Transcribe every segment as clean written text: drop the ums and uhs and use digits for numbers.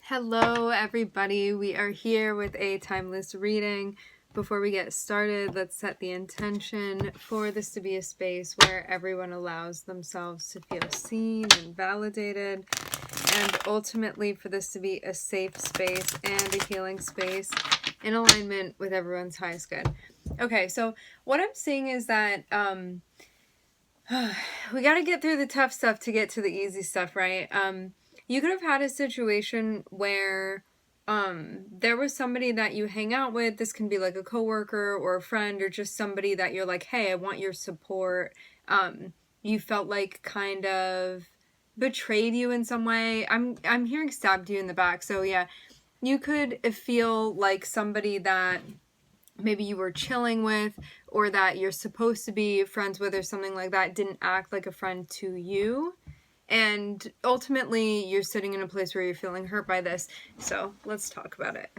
Hello everybody, we are here with a timeless reading. Before we get started, let's set the intention for this to be a space where everyone allows themselves to feel seen and validated, and ultimately for this to be a safe space and a healing space in alignment with everyone's highest good. Okay, so what I'm seeing is that we got to get through the tough stuff to get to the easy stuff, right? You could have had a situation where there was somebody that you hang out with. This can be like a coworker or a friend or just somebody that you're like, hey, I want your support. You felt like kind of betrayed you in some way. I'm hearing stabbed you in the back. So yeah, you could feel like somebody that maybe you were chilling with or that you're supposed to be friends with or something like that didn't act like a friend to you. And ultimately, you're sitting in a place where you're feeling hurt by this. So let's talk about it.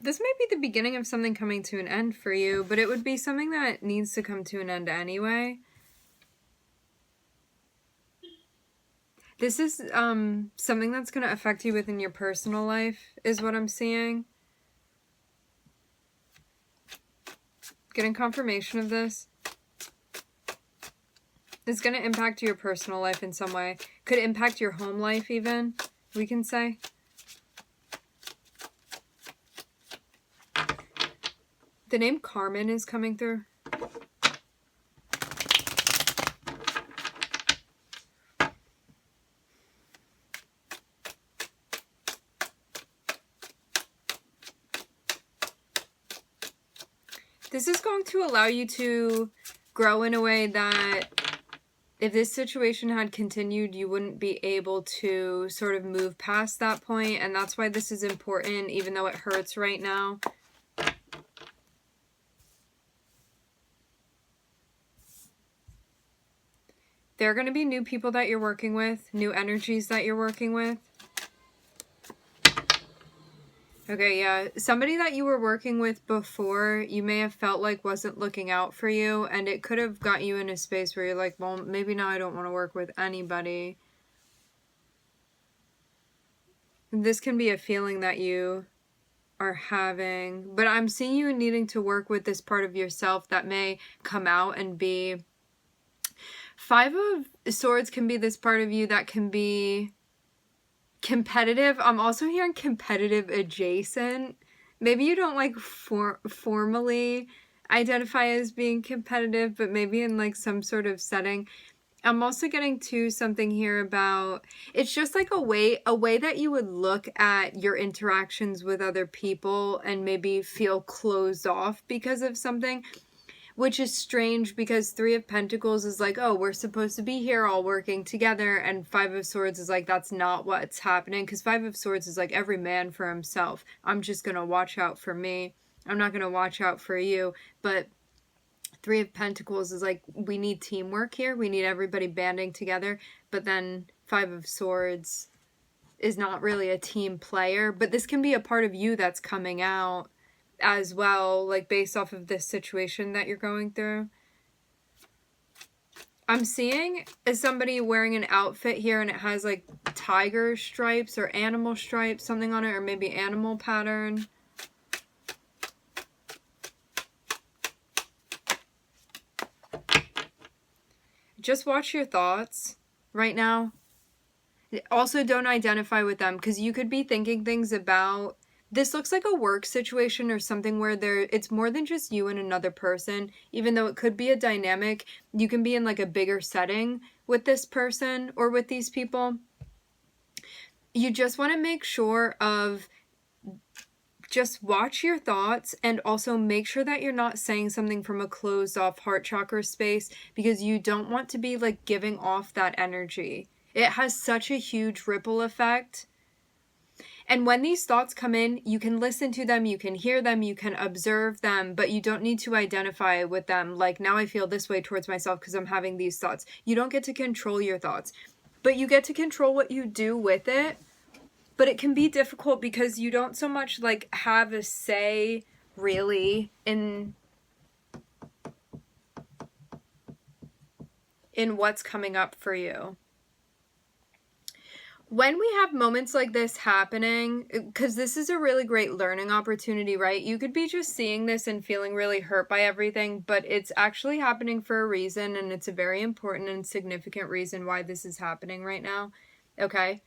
This might be the beginning of something coming to an end for you, but it would be something that needs to come to an end anyway. This is something that's going to affect you within your personal life, is what I'm seeing. Getting confirmation of this. It's going to impact your personal life in some way. Could impact your home life even, we can say. The name Carmen is coming through. This is going to allow you to grow in a way that if this situation had continued, you wouldn't be able to sort of move past that point. And that's why this is important, even though it hurts right now. There are going to be new people that you're working with, new energies that you're working with. Okay, yeah. Somebody that you were working with before, you may have felt like wasn't looking out for you, and it could have got you in a space where you're like, well, maybe now I don't want to work with anybody. This can be a feeling that you are having, but I'm seeing you needing to work with this part of yourself that may come out and be... Five of Swords can be this part of you that can be competitive. I'm also hearing competitive adjacent. Maybe you don't like formally identify as being competitive, but maybe in like some sort of setting. I'm also getting to something here about, it's just like a way that you would look at your interactions with other people and maybe feel closed off because of something. Which is strange because Three of Pentacles is like, oh, we're supposed to be here all working together. And Five of Swords is like, that's not what's happening. Because Five of Swords is like, every man for himself. I'm just going to watch out for me. I'm not going to watch out for you. But Three of Pentacles is like, we need teamwork here. We need everybody banding together. But then Five of Swords is not really a team player. But this can be a part of you that's coming out as well, like based off of this situation that you're going through. I'm seeing as somebody wearing an outfit here and it has like tiger stripes or animal stripes, something on it, or maybe animal pattern. Just watch your thoughts right now. Also, don't identify with them because you could be thinking things about... This looks like a work situation or something where it's more than just you and another person. Even though it could be a dynamic, you can be in like a bigger setting with this person or with these people. You just want to make sure of... Just watch your thoughts and also make sure that you're not saying something from a closed off heart chakra space because you don't want to be like giving off that energy. It has such a huge ripple effect. And when these thoughts come in, you can listen to them, you can hear them, you can observe them, but you don't need to identify with them. Like, now I feel this way towards myself because I'm having these thoughts. You don't get to control your thoughts. but you get to control what you do with it. But it can be difficult because you don't so much like have a say really in what's coming up for you. When we have moments like this happening, because this is a really great learning opportunity, right? You could be just seeing this and feeling really hurt by everything, but it's actually happening for a reason, and it's a very important and significant reason why this is happening right now, okay?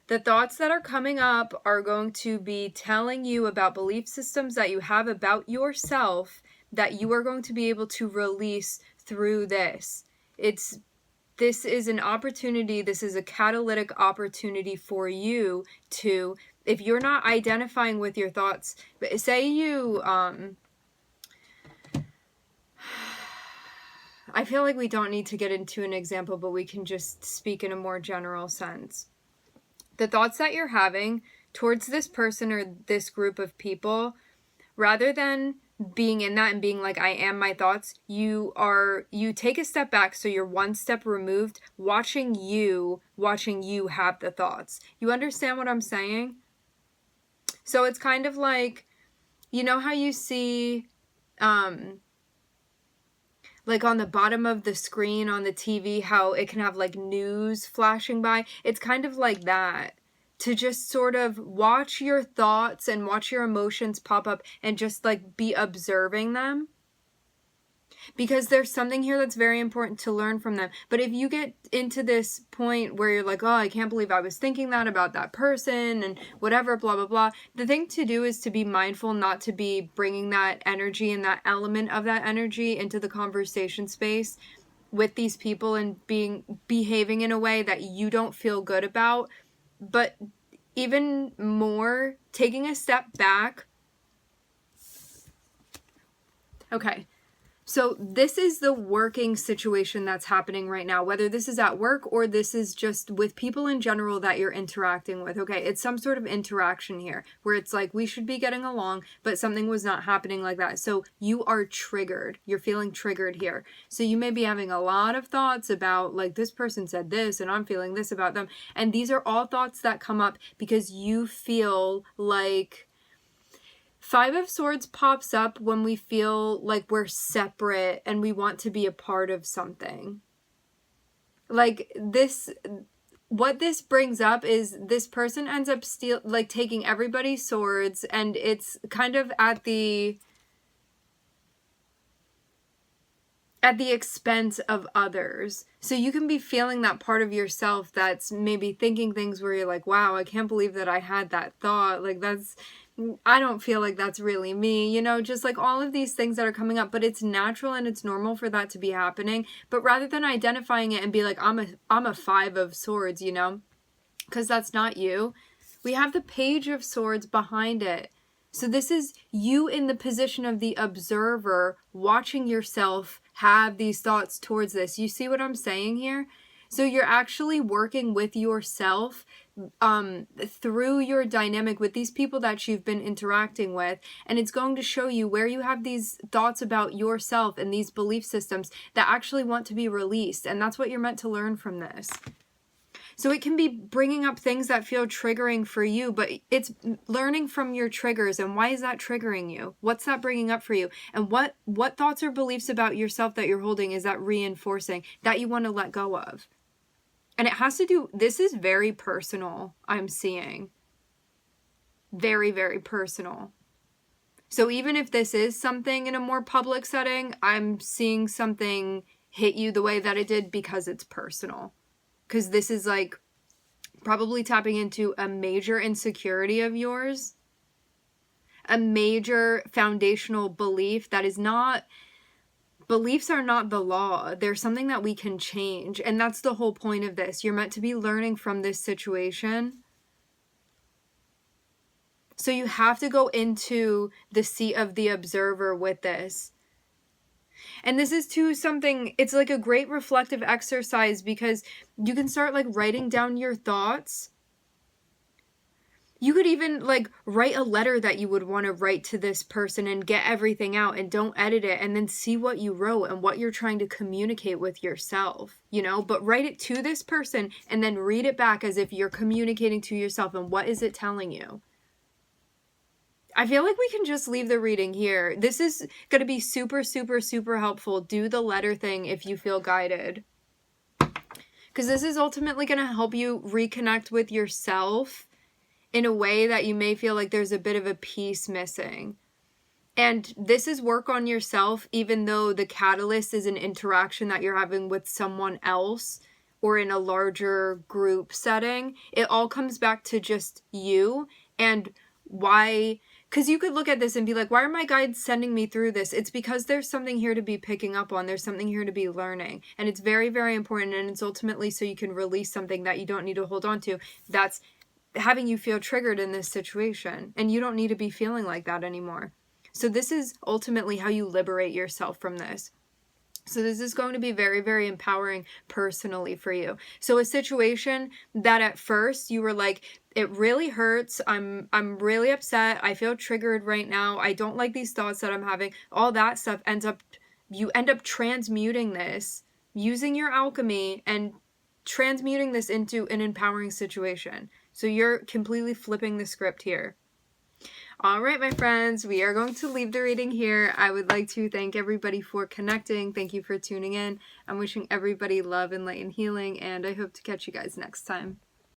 The thoughts that are coming up are going to be telling you about belief systems that you have about yourself that you are going to be able to release through this. This is an opportunity, this is a catalytic opportunity for you to, if you're not identifying with your thoughts, say you, I feel like we don't need to get into an example, but we can just speak in a more general sense. The thoughts that you're having towards this person or this group of people, rather than being in that and being like, I am my thoughts, you take a step back, so you're one step removed, watching you have the thoughts. You understand what I'm saying? So it's kind of like, you know how you see like on the bottom of the screen on the TV, how it can have like news flashing by? It's kind of like that. To just sort of watch your thoughts and watch your emotions pop up and just like be observing them. Because there's something here that's very important to learn from them. But if you get into this point where you're like, oh, I can't believe I was thinking that about that person and whatever, blah, blah, blah. The thing to do is to be mindful not to be bringing that energy and that element of that energy into the conversation space with these people and behaving in a way that you don't feel good about. But even more, taking a step back. Okay, so this is the working situation that's happening right now, whether this is at work or this is just with people in general that you're interacting with. Okay, it's some sort of interaction here where it's like we should be getting along, but something was not happening like that. So you are triggered. You're feeling triggered here. So you may be having a lot of thoughts about like, this person said this and I'm feeling this about them. And these are all thoughts that come up because you feel like Five of Swords pops up when we feel like we're separate and we want to be a part of something. Like this, what this brings up is this person ends up taking everybody's swords, and it's kind of at the expense of others. So you can be feeling that part of yourself that's maybe thinking things where you're like, wow, I can't believe that I had that thought. Like I don't feel like that's really me, just like all of these things that are coming up, but it's natural and it's normal for that to be happening. But rather than identifying it and be like, I'm a Five of Swords, because that's not you. We have the Page of Swords behind it. So this is you in the position of the observer, watching yourself have these thoughts towards this. You see what I'm saying here? So you're actually working with yourself through your dynamic with these people that you've been interacting with, and it's going to show you where you have these thoughts about yourself and these belief systems that actually want to be released, and that's what you're meant to learn from this. So it can be bringing up things that feel triggering for you, but it's learning from your triggers. And why is that triggering you? What's that bringing up for you? And what thoughts or beliefs about yourself that you're holding is that reinforcing that you want to let go of? And it has to do, this is very personal, I'm seeing. Very, very personal. So even if this is something in a more public setting, I'm seeing something hit you the way that it did because it's personal. Because this is like probably tapping into a major insecurity of yours. A major foundational belief that is not... Beliefs are not the law. They're something that we can change. And that's the whole point of this. You're meant to be learning from this situation. So you have to go into the seat of the observer with this. And this is too something, it's like a great reflective exercise because you can start like writing down your thoughts. You could even like write a letter that you would want to write to this person and get everything out and don't edit it, and then see what you wrote and what you're trying to communicate with yourself, you know, but write it to this person and then read it back as if you're communicating to yourself, and what is it telling you? I feel like we can just leave the reading here. This is going to be super, super, super helpful. Do the letter thing if you feel guided, because this is ultimately going to help you reconnect with yourself in a way that you may feel like there's a bit of a piece missing. And this is work on yourself, even though the catalyst is an interaction that you're having with someone else or in a larger group setting. It all comes back to just you and why. Because you could look at this and be like, why are my guides sending me through this? It's because there's something here to be picking up on. There's something here to be learning. And it's very, very important. And it's ultimately so you can release something that you don't need to hold on to. That's having you feel triggered in this situation. And you don't need to be feeling like that anymore. So this is ultimately how you liberate yourself from this. So this is going to be very, very empowering personally for you. So a situation that at first you were like, it really hurts. I'm really upset. I feel triggered right now. I don't like these thoughts that I'm having. All that stuff you end up transmuting this, using your alchemy and transmuting this into an empowering situation. So you're completely flipping the script here. All right, my friends, we are going to leave the reading here. I would like to thank everybody for connecting. Thank you for tuning in. I'm wishing everybody love and light and healing, and I hope to catch you guys next time.